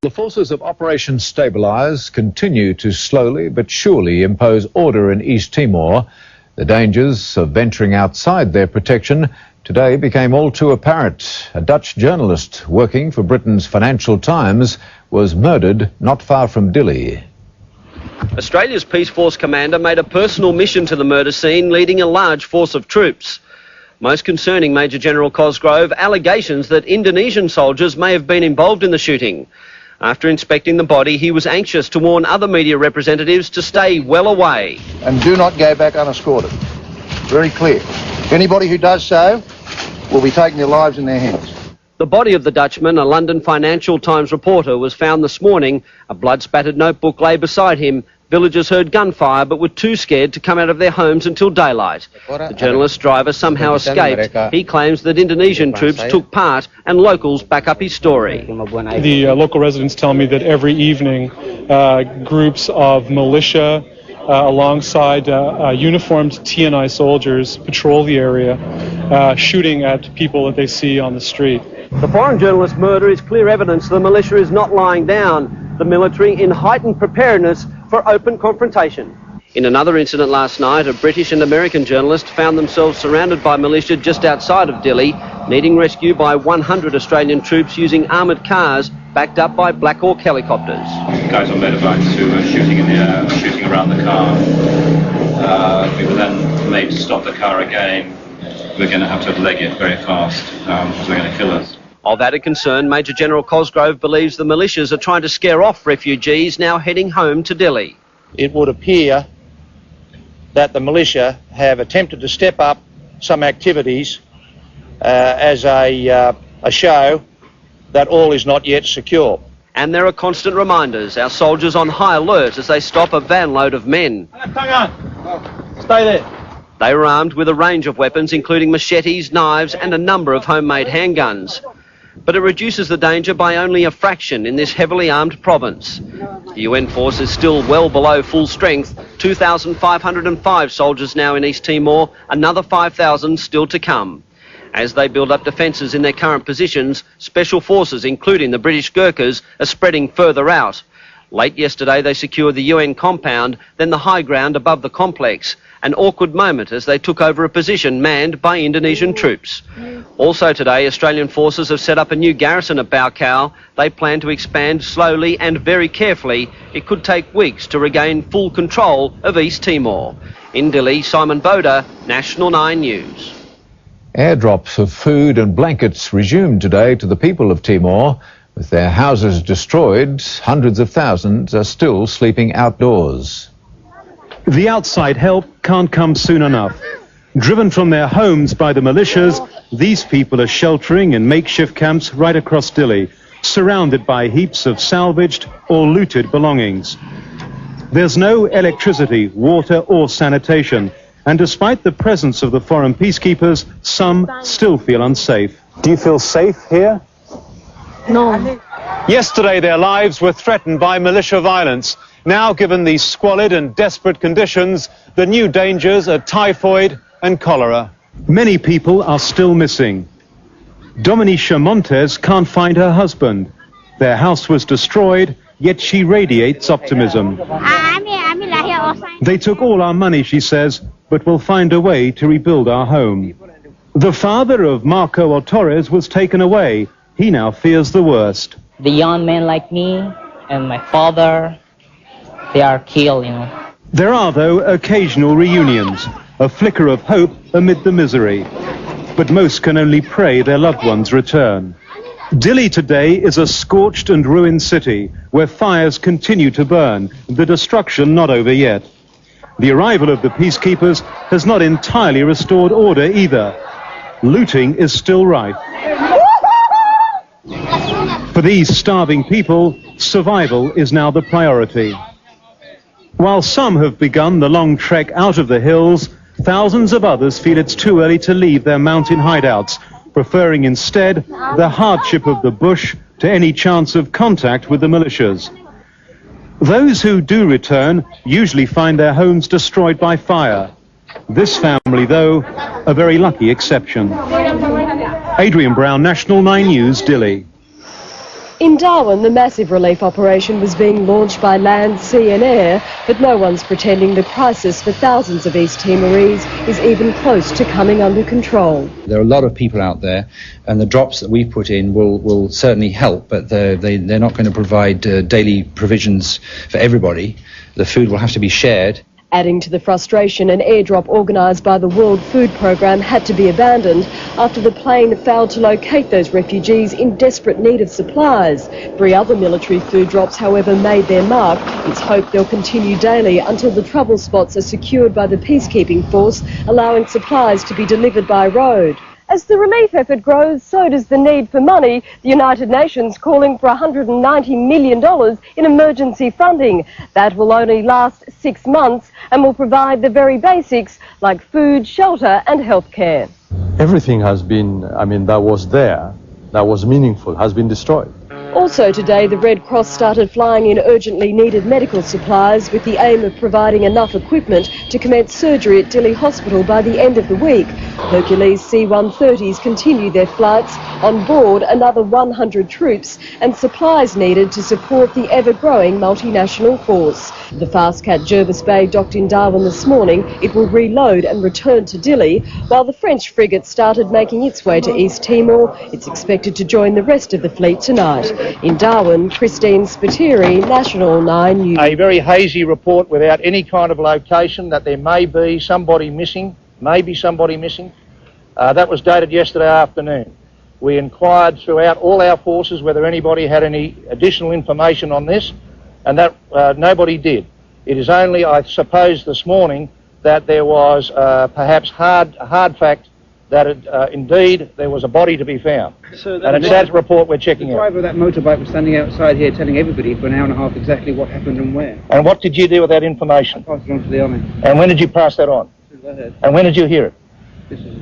The forces of Operation Stabilise continue to slowly but surely impose order in East Timor. The dangers of venturing outside their protection today became all too apparent. A Dutch journalist working for Britain's Financial Times was murdered not far from Dili. Australia's Peace Force commander made a personal mission to the murder scene, leading a large force of troops. Most concerning Major General Cosgrove, allegations that Indonesian soldiers may have been involved in the shooting. After inspecting the body, he was anxious to warn other media representatives to stay well away. And do not go back unescorted. Very clear. Anybody who does so will be taking their lives in their hands. The body of the Dutchman, a London Financial Times reporter, was found this morning. A blood-spattered notebook lay beside him. Villagers heard gunfire but were too scared to come out of their homes until daylight. The journalist's driver somehow escaped. He claims that Indonesian troops took part and locals back up his story. The local residents tell me that every evening groups of militia alongside uniformed TNI soldiers patrol the area, shooting at people that they see on the street. The foreign journalist's murder is clear evidence the militia is not lying down. The military in heightened preparedness for open confrontation. In another incident last night, a British and American journalist found themselves surrounded by militia just outside of Dili, needing rescue by 100 Australian troops using armoured cars backed up by Black Hawk helicopters. Guys on motorbikes who were shooting in the air, shooting around the car. We were then made to stop the car again. We're going to have to leg it very fast because they're going to kill us. Of added concern, Major General Cosgrove believes the militias are trying to scare off refugees now heading home to Dili. It would appear that the militia have attempted to step up some activities as a show that all is not yet secure. And there are constant reminders, our soldiers on high alert as they stop a van load of men. Stay there. They were armed with a range of weapons, including machetes, knives and a number of homemade handguns. But it reduces the danger by only a fraction in this heavily armed province. The UN force is still well below full strength, 2,505 soldiers now in East Timor, another 5,000 still to come. As they build up defences in their current positions, special forces, including the British Gurkhas, are spreading further out. Late yesterday they secured the UN compound, then the high ground above the complex. An awkward moment as they took over a position manned by Indonesian troops. Also today, Australian forces have set up a new garrison at Baucau. They plan to expand slowly and very carefully. It could take weeks to regain full control of East Timor. In Dili, Simon Boda, National 9 News. Airdrops of food and blankets resumed today to the people of Timor. With their houses destroyed, hundreds of thousands are still sleeping outdoors. The outside help can't come soon enough. Driven from their homes by the militias, these people are sheltering in makeshift camps right across Dili, surrounded by heaps of salvaged or looted belongings. There's no electricity, water or sanitation, and despite the presence of the foreign peacekeepers, some still feel unsafe. Do you feel safe here? No. Yesterday their lives were threatened by militia violence. Now, given these squalid and desperate conditions, the new dangers are typhoid and cholera. Many people are still missing. Dominica Montes can't find her husband. Their house was destroyed, yet she radiates optimism. They took all our money, she says, but will find a way to rebuild our home. The father of Marco Torres was taken away. He now fears the worst. The young men like me and my father, they are killed, There are, though, occasional reunions, a flicker of hope amid the misery. But most can only pray their loved ones return. Dili today is a scorched and ruined city where fires continue to burn, the destruction not over yet. The arrival of the peacekeepers has not entirely restored order either. Looting is still rife. For these starving people, survival is now the priority. While some have begun the long trek out of the hills, thousands of others feel it's too early to leave their mountain hideouts, preferring instead the hardship of the bush to any chance of contact with the militias. Those who do return usually find their homes destroyed by fire. This family, though, a very lucky exception. Adrian Brown, National 9 News, Dili. In Darwin, the massive relief operation was being launched by land, sea and air, but no one's pretending the crisis for thousands of East Timorese is even close to coming under control. There are a lot of people out there, and the drops that we put in will certainly help, but they're not going to provide daily provisions for everybody. The food will have to be shared. Adding to the frustration, an airdrop organised by the World Food Programme had to be abandoned after the plane failed to locate those refugees in desperate need of supplies. 3 other military food drops, however, made their mark. It's hoped they'll continue daily until the trouble spots are secured by the peacekeeping force, allowing supplies to be delivered by road. As the relief effort grows, so does the need for money, the United Nations calling for $190 million in emergency funding. That will only last 6 months and will provide the very basics like food, shelter and healthcare. Everything has been, that was there, that was meaningful, has been destroyed. Also today, the Red Cross started flying in urgently needed medical supplies with the aim of providing enough equipment to commence surgery at Dili Hospital by the end of the week. Hercules C-130s continue their flights. On board, another 100 troops and supplies needed to support the ever-growing multinational force. The Fastcat Jervis Bay docked in Darwin this morning. It will reload and return to Dili, while the French frigate started making its way to East Timor. It's expected to join the rest of the fleet tonight. In Darwin, Christine Spiteri, National 9 News. A very hazy report without any kind of location that there may be somebody missing, that was dated yesterday afternoon. We inquired throughout all our forces whether anybody had any additional information on this, and that nobody did. It is only, I suppose, this morning that there was perhaps hard fact that indeed there was a body to be found. So and it's that report we're checking out. The driver of that motorbike was standing outside here telling everybody for an hour and a half exactly what happened and where. And what did you do with that information? I passed it on to the army. And when did you pass that on? And when did you hear it? This is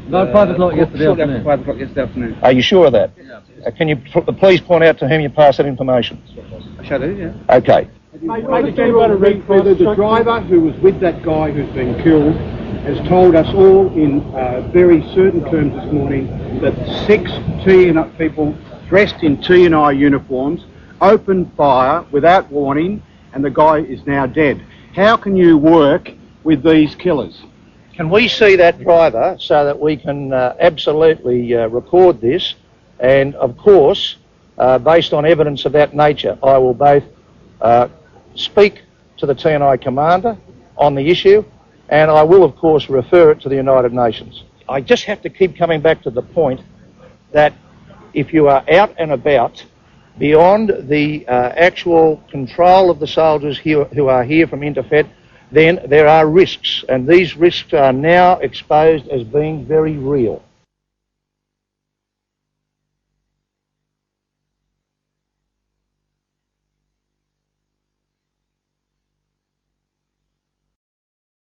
about 5 o'clock yesterday afternoon. After 5 o'clock yesterday afternoon. Are you sure of that? Yeah. Can you please point out to whom you passed that information? I shall do, yeah. Okay. The driver who was with that guy who's been killed has told us all in very certain terms this morning that 6 TNI people dressed in TNI uniforms opened fire without warning, and the guy is now dead. How can you work with these killers? Can we see that driver so that we can absolutely record this? And of course, based on evidence of that nature, I will both speak to the TNI commander on the issue, and I will of course refer it to the United Nations. I just have to keep coming back to the point that if you are out and about beyond the actual control of the soldiers here, who are here from Interfed, then there are risks, and these risks are now exposed as being very real.